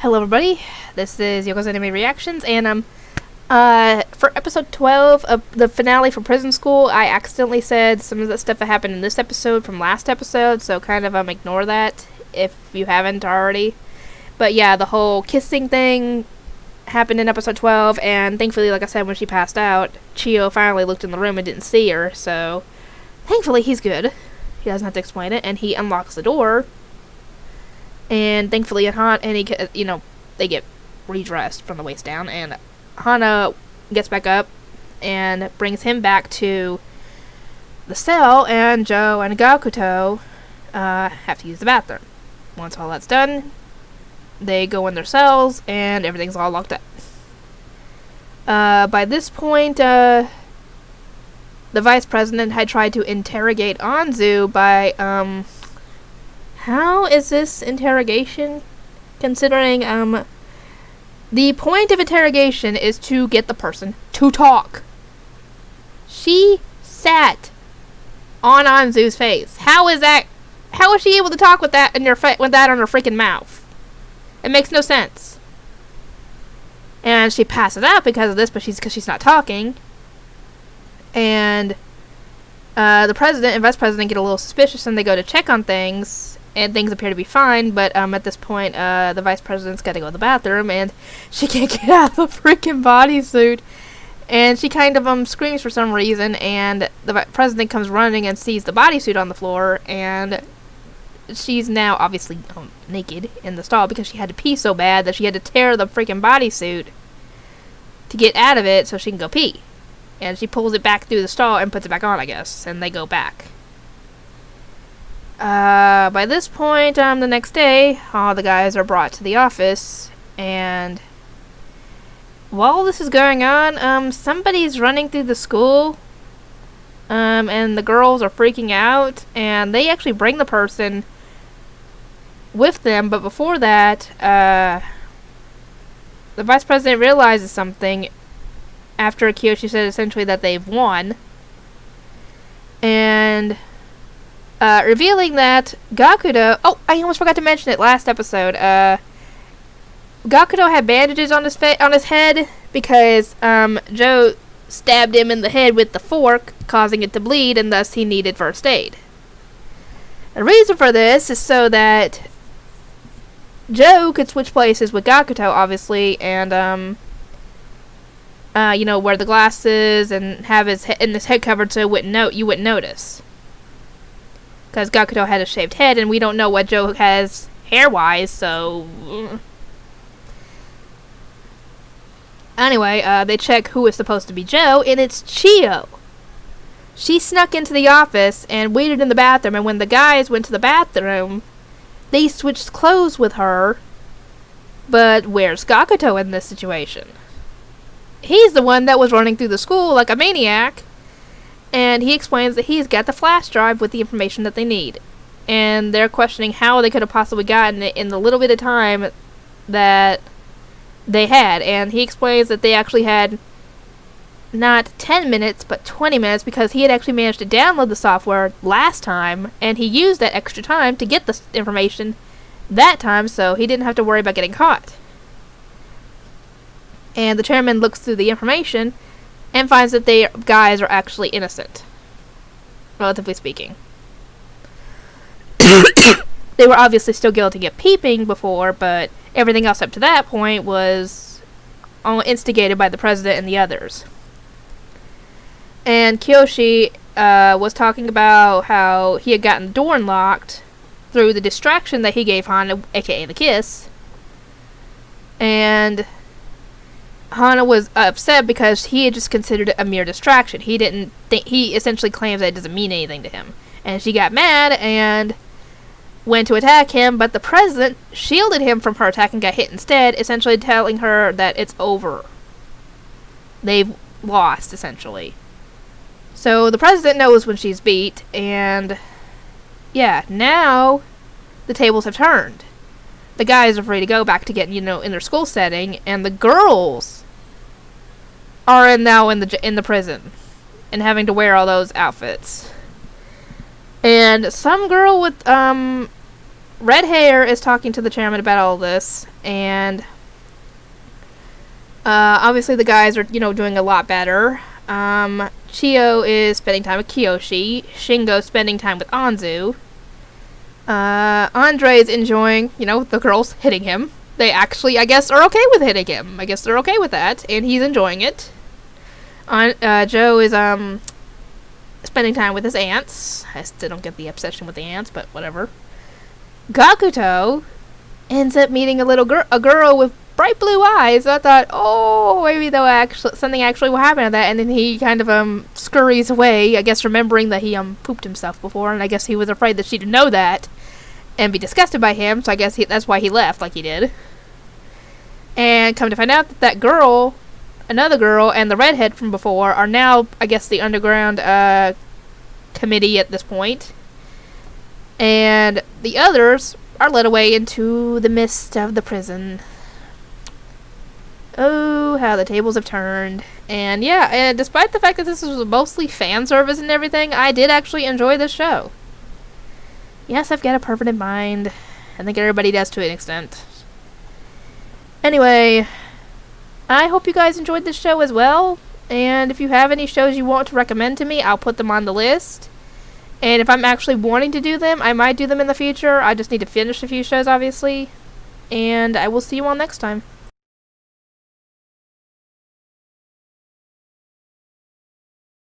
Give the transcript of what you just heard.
Hello everybody, this is Yoko's Anime Reactions, and for episode 12 of the finale for Prison School, I accidentally said some of the stuff that happened in this episode from last episode, so kind of ignore that if you haven't already. But yeah, the whole kissing thing happened in episode 12, and thankfully, like I said, when she passed out, Chio finally looked in the room and didn't see her, so thankfully he's good. He doesn't have to explain it, and he unlocks the door. And thankfully, they get redressed from the waist down, and Hana gets back up and brings him back to the cell, and Joe and Gakuto have to use the bathroom. Once all that's done, they go in their cells, and everything's all locked up. By this point, the vice president had tried to interrogate Anzu by, how is this interrogation? Considering, the point of interrogation is to get the person to talk. She sat on Anzu's face. How is she able to talk with that with that on her freaking mouth? It makes no sense. And she passes out because of this, but because she's not talking. And the president and vice president get a little suspicious, and they go to check on things. And things appear to be fine, but at this point, the vice president's got to go to the bathroom, and she can't get out of the freaking bodysuit. And she kind of screams for some reason, and the president comes running and sees the bodysuit on the floor, and she's now obviously naked in the stall because she had to pee so bad that she had to tear the freaking bodysuit to get out of it so she can go pee. And she pulls it back through the stall and puts it back on, I guess, and they go back. By this point, the next day, all the guys are brought to the office, and while this is going on, somebody's running through the school, and the girls are freaking out, and they actually bring the person with them, but before that, the vice president realizes something after Kiyoshi said essentially that they've won, and revealing that Gakuto... Oh, I almost forgot to mention it last episode. Gakuto had bandages on his head because Joe stabbed him in the head with the fork, causing it to bleed, and thus he needed first aid. The reason for this is so that Joe could switch places with Gakuto, obviously, and wear the glasses and have his head covered so you wouldn't notice. Because Gakuto had a shaved head, and we don't know what Joe has hair-wise, so... Anyway, they check who is supposed to be Joe, and it's Chio. She snuck into the office and waited in the bathroom, and when the guys went to the bathroom, they switched clothes with her. But where's Gakuto in this situation? He's the one that was running through the school like a maniac. And he explains that he's got the flash drive with the information that they need. And they're questioning how they could have possibly gotten it in the little bit of time that they had. And he explains that they actually had not 10 minutes, but 20 minutes, because he had actually managed to download the software last time, and he used that extra time to get the information that time, so he didn't have to worry about getting caught. And the chairman looks through the information and finds that the guys are actually innocent, relatively speaking. They were obviously still guilty of peeping before, but everything else up to that point was all instigated by the president and the others. And Kiyoshi was talking about how he had gotten the door unlocked through the distraction that he gave Hana, aka the kiss. And Hana was upset because he had just considered it a mere distraction. He didn't think... He essentially claims that it doesn't mean anything to him. And she got mad and went to attack him, but the president shielded him from her attack and got hit instead, essentially telling her that it's over. They've lost, essentially. So the president knows when she's beat, and yeah, now the tables have turned. The guys are free to go back to get, in their school setting, and the girls are now in the prison and having to wear all those outfits. And some girl with Red Hair is talking to the chairman about all this, and obviously the guys are, doing a lot better. Chio is spending time with Kiyoshi. Shingo's spending time with Anzu. Andre is enjoying, the girls hitting him. They actually, I guess, are okay with hitting him. I guess they're okay with that, and he's enjoying it. Joe is, spending time with his aunts. I still don't get the obsession with the aunts, but whatever. Gakuto ends up meeting a girl with bright blue eyes. So I thought, oh, maybe something actually will happen to that, and then he kind of, scurries away, I guess remembering that he, pooped himself before, and I guess he was afraid that she'd know that and be disgusted by him, so I guess that's why he left like he did. And come to find out that girl, another girl, and the redhead from before are now, I guess, the underground committee at this point. And the others are led away into the mist of the prison. Oh, how the tables have turned. And yeah, and despite the fact that this was mostly fan service and everything, I did actually enjoy this show. Yes, I've got a permanent mind. I think everybody does to an extent. Anyway, I hope you guys enjoyed this show as well. And if you have any shows you want to recommend to me, I'll put them on the list. And if I'm actually wanting to do them, I might do them in the future. I just need to finish a few shows, obviously. And I will see you all next time.